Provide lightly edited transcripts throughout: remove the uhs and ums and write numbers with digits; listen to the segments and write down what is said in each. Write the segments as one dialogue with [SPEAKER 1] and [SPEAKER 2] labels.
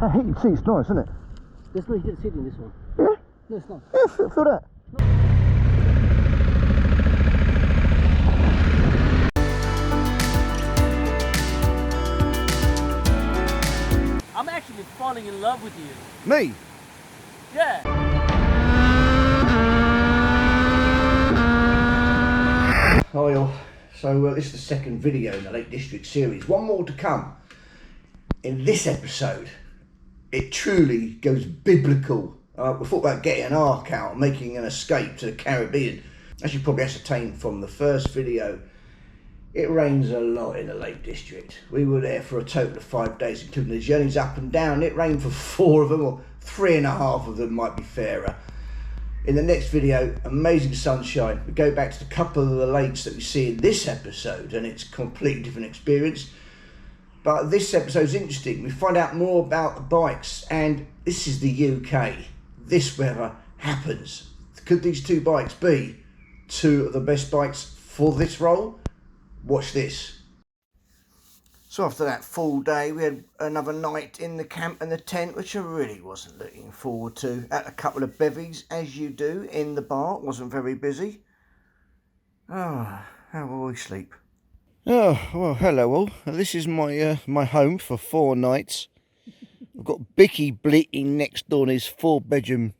[SPEAKER 1] That heated seat's nice, isn't it?
[SPEAKER 2] There's no heated seat in this one.
[SPEAKER 1] Yeah?
[SPEAKER 2] No, it's not.
[SPEAKER 1] Yeah, feel that.
[SPEAKER 2] I'm actually falling in love with you.
[SPEAKER 1] Me?
[SPEAKER 2] Yeah.
[SPEAKER 1] Hi all. So this is the second video in the Lake District series. One more to come. In this episode, it truly goes biblical. We thought about getting an ark out and making an escape to the Caribbean. As you probably ascertained from the first video, it rains a lot in the Lake District. We were there for a total of 5 days, including the journeys up and down. It rained for 4 of them, or 3.5 of them might be fairer. In the next video, amazing sunshine. We go back to the couple of the lakes that we see in this episode, and it's a completely different experience. But this episode's interesting. We find out more about the bikes, and this is the UK. This weather happens. Could these two bikes be two of the best bikes for this role? Watch this. So after that full day, we had another night in the camp and the tent, which I really wasn't looking forward to. Had a couple of bevies, as you do, in the bar. Wasn't very busy. Oh, how will we sleep? Oh, well, hello all. This is my my home for 4 nights. I've got Bicky bleating next door in his 4-bedroom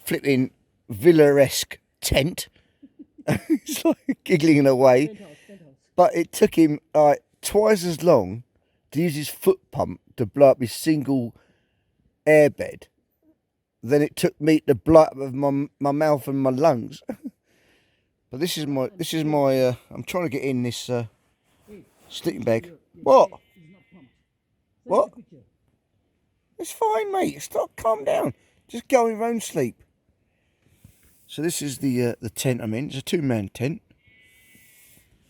[SPEAKER 1] flipping villa-esque tent. He's like giggling away. But it took him twice as long to use his foot pump to blow up his single airbed than it took me to blow up with my mouth and my lungs. But this is my I'm trying to get in this sleeping bag. What? What? It's fine, mate. Stop. Calm down. Just go in your own sleep. So this is the tent I'm in. It's a 2-man tent.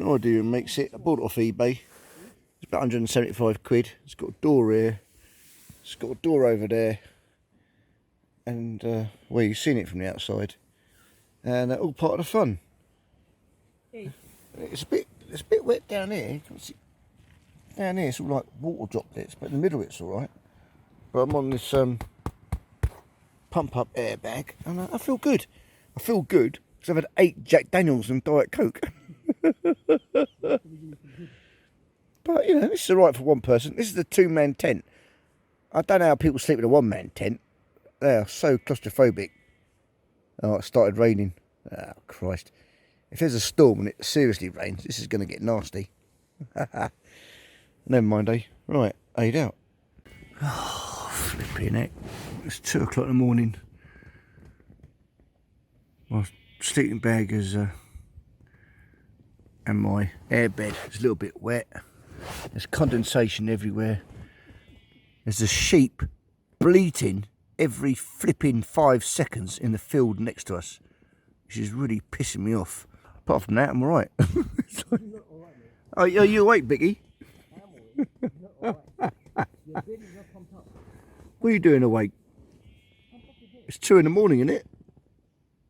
[SPEAKER 1] No idea who makes it. I bought it off eBay. It's about 175 quid. It's got a door here. It's got a door over there. And well, you've seen it from the outside. And all part of the fun. It's a bit wet down here. You can see down here it's all like water droplets, but in the middle it's all right. But I'm on this pump up airbag, and I feel good. I feel good because I've had 8 Jack Daniels and Diet Coke. But you know, this is all right for one person. This is a 2-man tent. I don't know how people sleep in a 1-man tent. They are so claustrophobic. Oh, it started raining. Oh Christ. If there's a storm and it seriously rains, this is going to get nasty. Never mind, eh? Right, 8 out. Oh, flipping heck. It's 2 o'clock in the morning. My sleeping bag is, and my airbed is a little bit wet. There's condensation everywhere. There's a sheep bleating every flipping 5 seconds in the field next to us, which is really pissing me off. Apart from that, I'm alright. Oh, are you awake, Bicky? What are you doing awake? It's 2 in the morning, isn't it?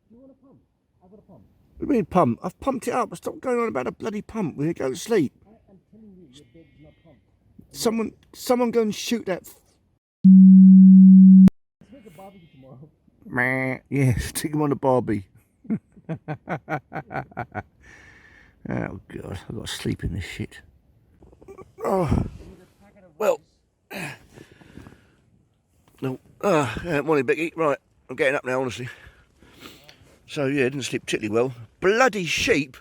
[SPEAKER 2] Do you want a pump? I've got a pump.
[SPEAKER 1] What do you mean pump? I've pumped it up. Stop going on about a bloody pump. We're going to go to sleep.
[SPEAKER 2] I'm telling you, your bed's not pumped.
[SPEAKER 1] Someone go and shoot that.
[SPEAKER 2] Let's make a barbecue tomorrow.
[SPEAKER 1] Meh. Yeah, stick him on the Barbie. Oh God, I've got to sleep in this shit. Oh. Well. No. Morning, Becky. Right, I'm getting up now, honestly. So yeah, didn't sleep particularly well. Bloody sheep.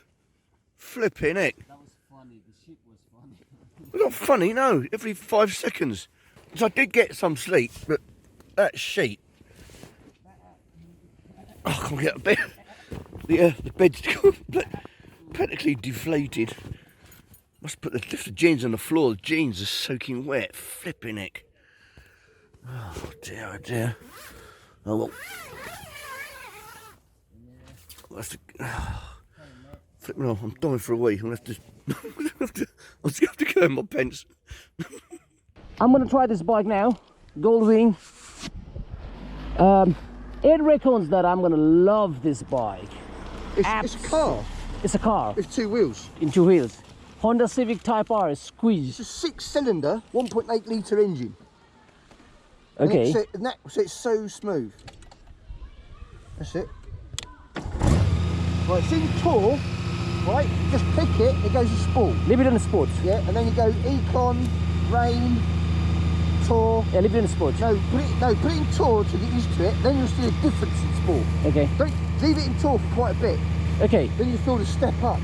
[SPEAKER 1] Flipping heck.
[SPEAKER 2] That was funny. The sheep was funny.
[SPEAKER 1] It's not funny, no. Every 5 seconds. So I did get some sleep, but that sheep. Oh, I can't get out of bed. The bed's practically deflated. Must put lift the jeans on the floor. The jeans are soaking wet. Flipping heck. Oh dear, oh dear. Oh well. I'll have to. Flipping off. I'm dying for a wee. I'll have to. I'll just have to go in my pants.
[SPEAKER 2] I'm gonna try this bike now. Goldwing. It reckons that I'm gonna love this bike.
[SPEAKER 1] It's a car.
[SPEAKER 2] It's a car.
[SPEAKER 1] It's 2 wheels.
[SPEAKER 2] In 2 wheels. Honda Civic Type R is squeezed.
[SPEAKER 1] It's a 6-cylinder, 1.8 litre engine.
[SPEAKER 2] Okay.
[SPEAKER 1] So it's so smooth. That's it. Right, it's in tour. Right, just pick it. It goes to sport.
[SPEAKER 2] Leave it in the sports.
[SPEAKER 1] Yeah, and then you go econ, rain, tour.
[SPEAKER 2] Yeah, leave it in the sports.
[SPEAKER 1] No, put it in tour to get used to it. Then you'll see a difference in sport.
[SPEAKER 2] Okay.
[SPEAKER 1] Don't leave it in tour for quite a bit.
[SPEAKER 2] Okay.
[SPEAKER 1] Then you feel the step up.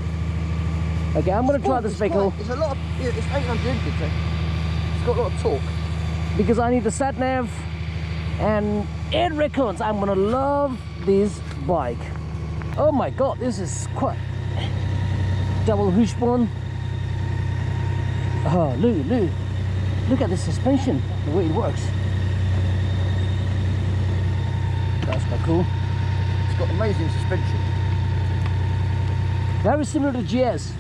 [SPEAKER 2] Okay, I'm gonna try this vehicle.
[SPEAKER 1] It's a lot of. Yeah, it's 800 engine, so it's got a lot of torque.
[SPEAKER 2] Because I need the sat nav and it records. I'm gonna love this bike. Oh my god, this is quite double wishbone. Oh, look at the suspension, the way it works. That's quite cool.
[SPEAKER 1] It's got amazing suspension.
[SPEAKER 2] Very similar to GS.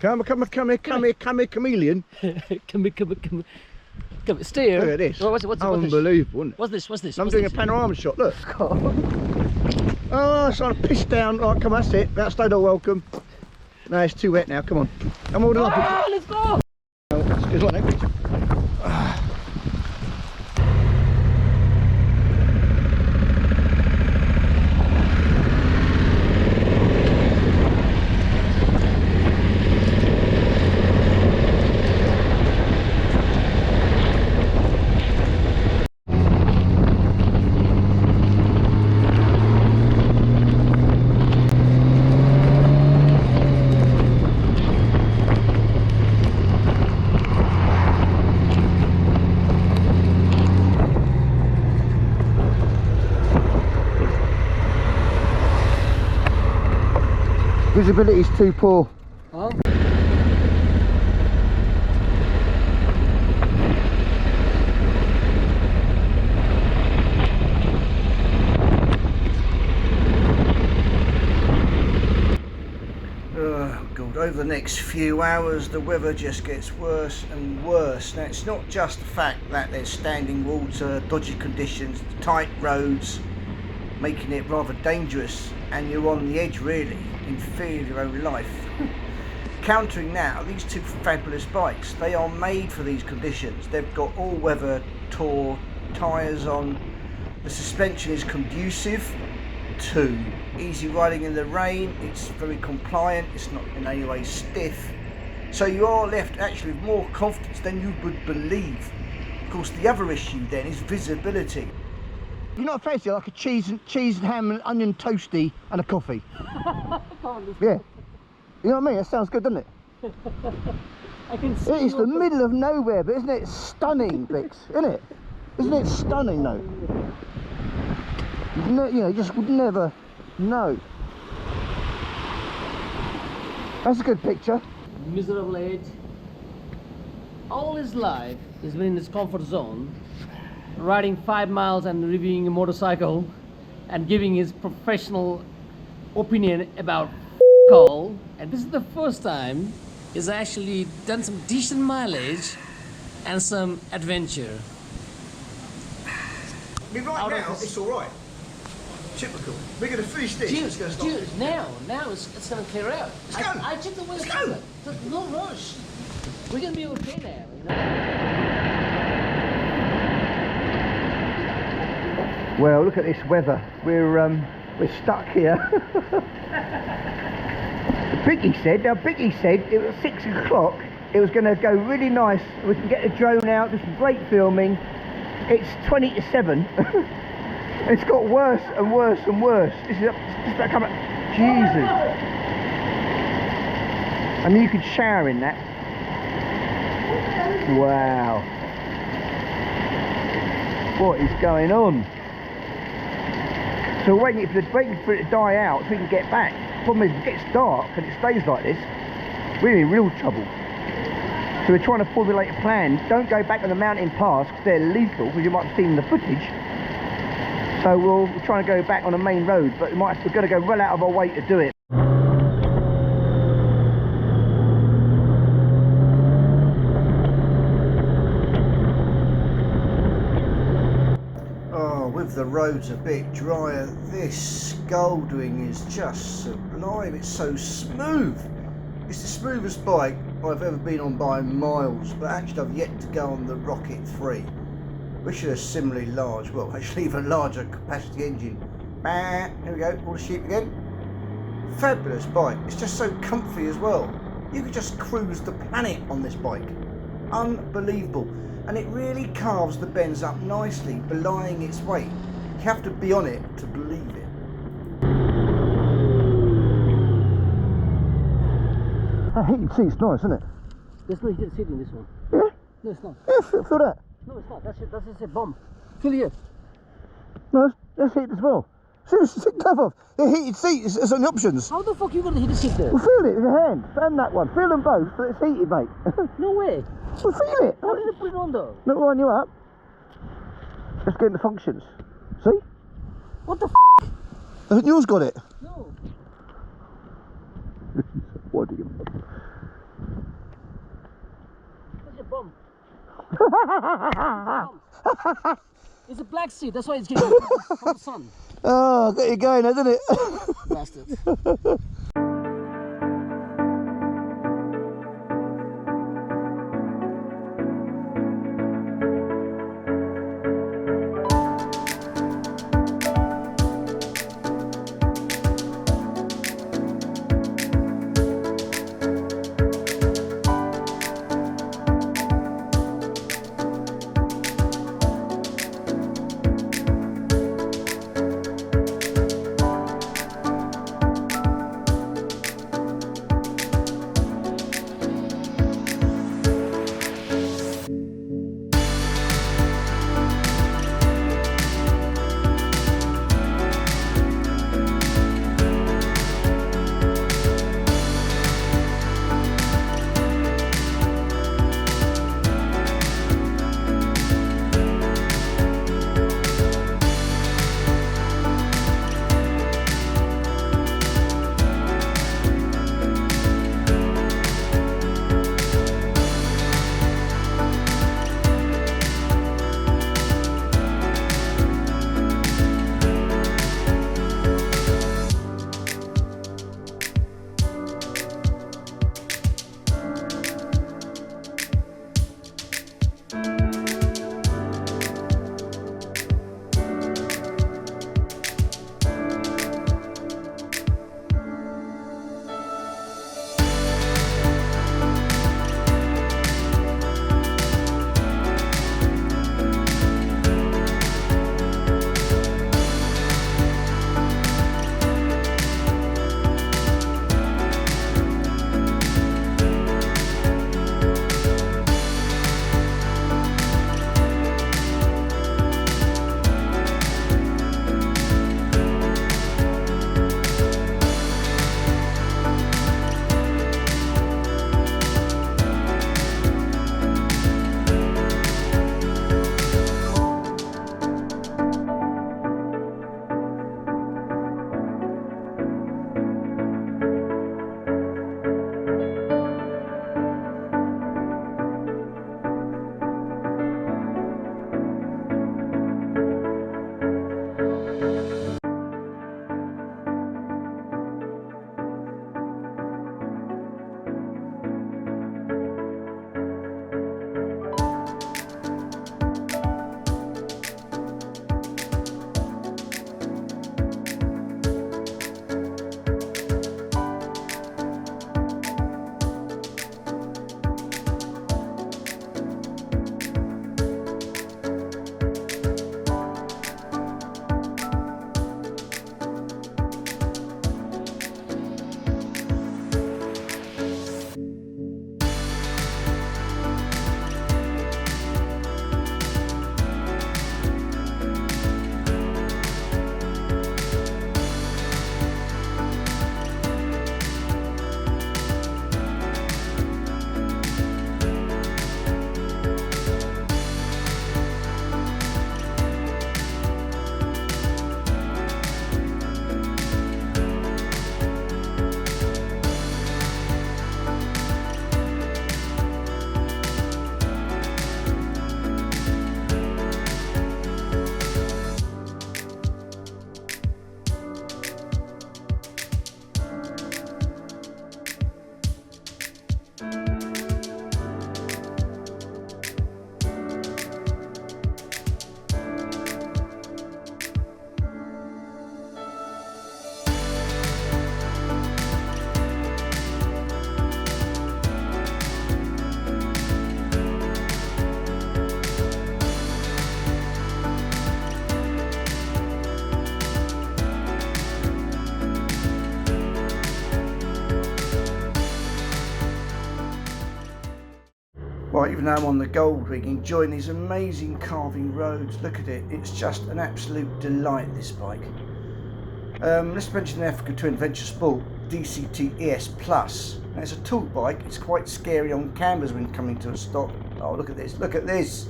[SPEAKER 1] Come here, chameleon.
[SPEAKER 2] Come here. Stay here.
[SPEAKER 1] Look at this.
[SPEAKER 2] What's
[SPEAKER 1] Unbelievable, isn't it?
[SPEAKER 2] What's this?
[SPEAKER 1] I'm doing a panorama shot, look. Oh, it's trying to piss down. Right, come on, that's it. That's stayed all welcome. No, it's too wet now, come on. I'm holding up.
[SPEAKER 2] Ah, let's go!
[SPEAKER 1] It's like that. Visibility is too poor.
[SPEAKER 2] Oh.
[SPEAKER 1] Oh God, over the next few hours the weather just gets worse and worse. Now it's not just the fact that there's standing water, dodgy conditions, tight roads, making it rather dangerous, and you're on the edge really, in fear of your own life. Countering now, these two fabulous bikes, they are made for these conditions. They've got all-weather Tour tyres on, the suspension is conducive to easy riding in the rain, it's very compliant, it's not in any way stiff, so you are left actually with more confidence than you would believe. Of course, the other issue then is visibility. You're not fancy like a cheese and ham and onion toasty and a coffee? Yeah. You know what I mean? That sounds good, doesn't it?
[SPEAKER 2] I can see.
[SPEAKER 1] It's the middle of nowhere, but isn't it stunning, Bix? Isn't it? Isn't it stunning, though? You know, you just would never know. That's a good picture.
[SPEAKER 2] Miserable age. All his life he's been in his comfort zone, riding 5 miles and reviewing a motorcycle and giving his professional opinion about all. And this is the first time he's actually done some decent mileage and some adventure.
[SPEAKER 1] I mean, right now, it's alright. Typical. We're going to finish this. It's going to stop.
[SPEAKER 2] Dude, now it's going to clear out.
[SPEAKER 1] Let's go.
[SPEAKER 2] I checked the way.
[SPEAKER 1] Let's go.
[SPEAKER 2] No rush. We're going to be okay now. You know?
[SPEAKER 1] Well, look at this weather. We're stuck here. Biggie said it was 6 o'clock. It was going to go really nice. We can get the drone out, do some great filming. It's 20 to 7. It's got worse and worse and worse. This is just about coming. Jesus. I mean, you could shower in that. Wow. What is going on? So we're waiting for it to die out so we can get back. The problem is, if it gets dark and it stays like this, we're in real trouble. So we're trying to formulate a plan. Don't go back on the mountain pass because they're lethal, because you might have seen the footage. So we're trying to go back on the main road, but we're going to go well out of our way to do it. Oh, with the roads a bit drier, this Goldwing is just sublime. It's so smooth. It's the smoothest bike I've ever been on by miles, but actually I've yet to go on the Rocket 3, which is a similarly large, well actually even larger capacity engine. Here we go, all the sheep again. Fabulous bike. It's just so comfy as well. You could just cruise the planet on this bike. Unbelievable. And it really carves the bends up nicely, belying its weight. You have to be on it to believe it. That heated seat's nice, isn't it?
[SPEAKER 2] There's no heated seat in this one.
[SPEAKER 1] Yeah?
[SPEAKER 2] No, it's not.
[SPEAKER 1] Yeah, feel that.
[SPEAKER 2] No, it's not. That's just a bomb. Feel here.
[SPEAKER 1] No, that's heated as well. Seriously, take that off. The heated seat is on the options.
[SPEAKER 2] How the fuck you got the heated seat there?
[SPEAKER 1] Well, feel it with your hand. And that one. Feel them both, but it's heated, mate.
[SPEAKER 2] No way.
[SPEAKER 1] Well, feel it.
[SPEAKER 2] How did you put it on though?
[SPEAKER 1] Look, wind you up. Let's get into functions. See?
[SPEAKER 2] What the f?
[SPEAKER 1] I think yours got it.
[SPEAKER 2] No.
[SPEAKER 1] What do you
[SPEAKER 2] That's a bomb. It's a black seat, that's why it's getting from the sun.
[SPEAKER 1] Oh, got you going, hasn't it?
[SPEAKER 2] Bastard.
[SPEAKER 1] Well, even though I'm on the Goldwing, enjoying these amazing carving roads, look at it, it's just an absolute delight, this bike. Let's mention the Africa Twin Adventure Sport DCT ES Plus. Now, it's a talk bike, it's quite scary on cameras when coming to a stop. Oh, look at this, look at this!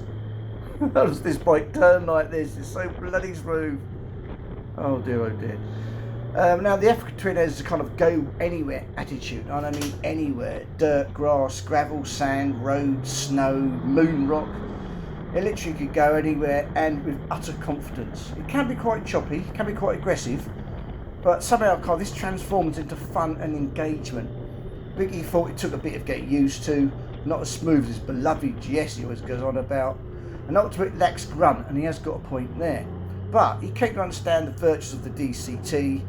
[SPEAKER 1] How does this bike turn like this? It's so bloody smooth. Oh dear, oh dear. Now the Africa Twin has a kind of go anywhere attitude, and I mean anywhere. Dirt, grass, gravel, sand, road, snow, moon rock. It literally could go anywhere and with utter confidence. It can be quite choppy, it can be quite aggressive, but somehow this transforms into fun and engagement. Biggie thought it took a bit of getting used to, not as smooth as beloved GS he always goes on about. And ultimately it lacks grunt, and he has got a point there. But he came to understand the virtues of the DCT,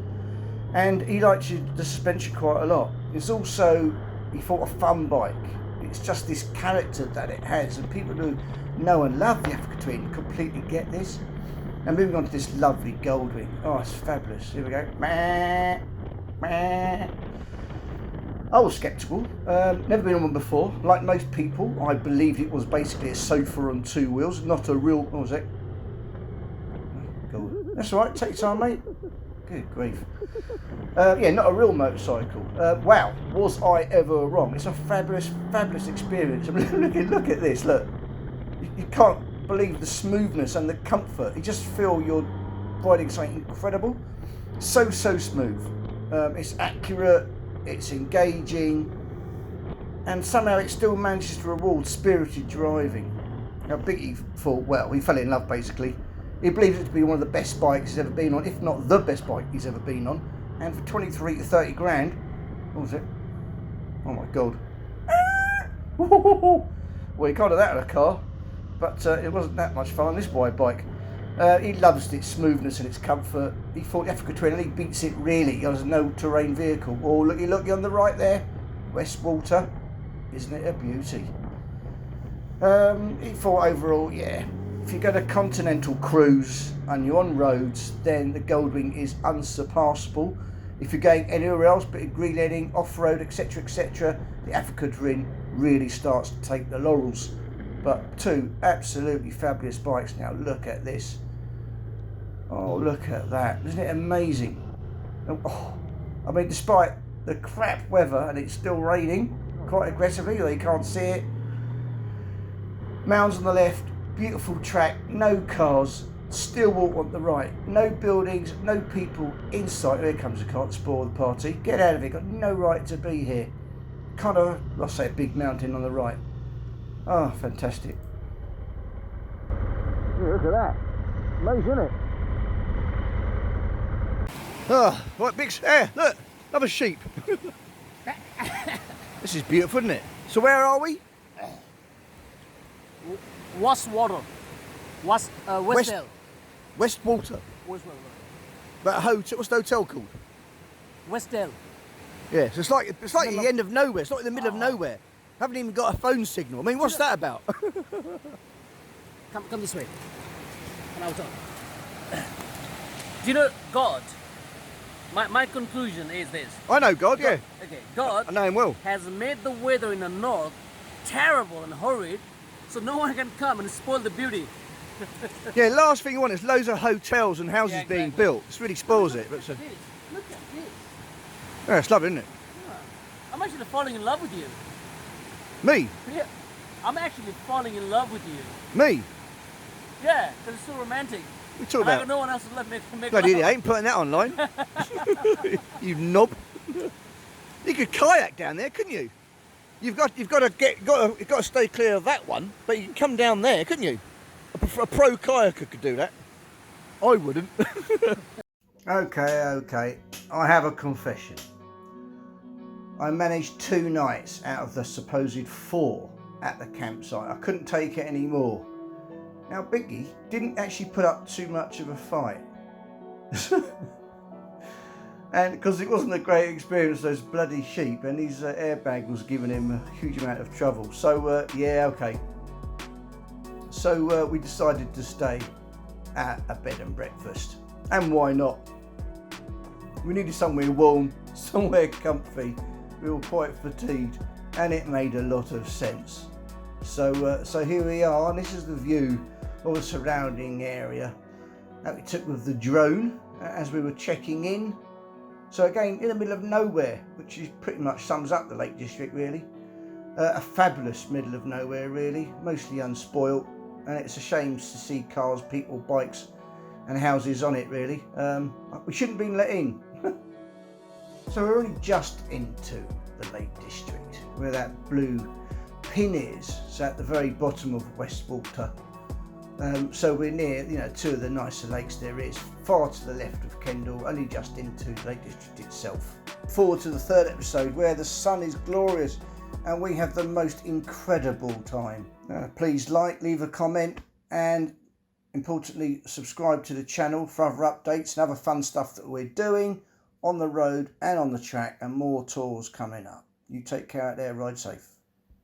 [SPEAKER 1] and he liked the suspension quite a lot. It's also, he thought, a fun bike. It's just this character that it has, and people who know and love the Africa Twin completely get this. Now moving on to this lovely Goldwing. Oh, it's fabulous. Here we go. I was sceptical. Never been on one before. Like most people, I believed it was basically a sofa on two wheels, not a real... What was it? That's all right. Take your time, mate. Good grief. Yeah, not a real motorcycle. Wow, was I ever wrong? It's a fabulous, fabulous experience. I mean, look at this. Look, you can't believe the smoothness and the comfort. You just feel you're riding something incredible. So smooth. It's accurate. It's engaging, and somehow it still manages to reward spirited driving. Now, Biggie thought, well, he fell in love basically. He believes it to be one of the best bikes he's ever been on, if not the best bike he's ever been on. And for 23 to 30 grand, what was it? Oh my god. Well, you can't do that in a car, but it wasn't that much fun on this boy bike. He loves its smoothness and its comfort. He thought the Africa Twin only beats it really as a no-terrain vehicle. Oh, looky on the right there. Westwater. Isn't it a beauty? He thought overall, yeah, if you go to continental cruise and you're on roads, then the Goldwing is unsurpassable. If you're going anywhere else, bit of greenlanding, off-road, etc., etc., the Africa Twin really starts to take the laurels. But two absolutely fabulous bikes. Now look at this. Oh, look at that. Isn't it amazing? Oh, I mean, despite the crap weather, and it's still raining quite aggressively, though you can't see it. Mounds on the left, beautiful track, no cars, still walk on the right. No buildings, no people inside. Here comes a car to spoil the party. Get out of it, got no right to be here. Kind of, let's say, a big mountain on the right. Oh, fantastic. Yeah, look at that. Amazing, isn't it? Oh, right, big... There, look, another sheep. This is beautiful, isn't it? So where are we?
[SPEAKER 2] Westwater. Westdale.
[SPEAKER 1] Westwater.
[SPEAKER 2] Westwater.
[SPEAKER 1] But a hotel, what's the hotel called?
[SPEAKER 2] Westdale.
[SPEAKER 1] Yeah, so it's like the end of nowhere. It's not in the middle of nowhere. Haven't even got a phone signal. I mean, what's that about?
[SPEAKER 2] Come this way. And I'll talk. Do you know God? My conclusion is this.
[SPEAKER 1] I know God, yeah.
[SPEAKER 2] Okay, God
[SPEAKER 1] I know him well.
[SPEAKER 2] has made the weather in the north terrible and horrid, so no one can come and spoil the beauty.
[SPEAKER 1] Yeah, last thing you want is loads of hotels and houses being built. This really spoils it. But
[SPEAKER 2] Look at this. Look at this.
[SPEAKER 1] Yeah, it's lovely, isn't it?
[SPEAKER 2] Yeah. I'm actually falling in love with you.
[SPEAKER 1] Me?
[SPEAKER 2] Yeah. I'm actually falling in love with you.
[SPEAKER 1] Me?
[SPEAKER 2] Yeah, because it's so romantic.
[SPEAKER 1] We talk
[SPEAKER 2] And I
[SPEAKER 1] about.
[SPEAKER 2] got no one else to make
[SPEAKER 1] Bloody
[SPEAKER 2] love.
[SPEAKER 1] idiot, I ain't putting that online. You knob. You could kayak down there, couldn't you? You've got to stay clear of that one, but you can come down there, couldn't you? A pro kayaker could do that. I wouldn't. Okay. I have a confession. I managed 2 nights out of the supposed 4 at the campsite. I couldn't take it anymore. Now, Biggie didn't actually put up too much of a fight. And because it wasn't a great experience, those bloody sheep, and his airbag was giving him a huge amount of trouble. So, yeah, okay. So we decided to stay at a bed and breakfast. And why not? We needed somewhere warm, somewhere comfy. We were quite fatigued, and it made a lot of sense. So here we are, and this is the view of the surrounding area that we took with the drone as we were checking in. So again, in the middle of nowhere, which is pretty much sums up the Lake District really. A fabulous middle of nowhere really, mostly unspoilt, and it's a shame to see cars, people, bikes and houses on it really. We shouldn't have been let in. So we're only just into the Lake District, where that blue pin is, so at the very bottom of Westwater. So we're near, you know, two of the nicer lakes there is, far to the left of Kendal, only just into the Lake District itself. Forward to the third episode, where the sun is glorious and we have the most incredible time. Please like, leave a comment, and importantly subscribe to the channel for other updates and other fun stuff that we're doing on the road and on the track, and more tours coming up. You take care out there, ride safe.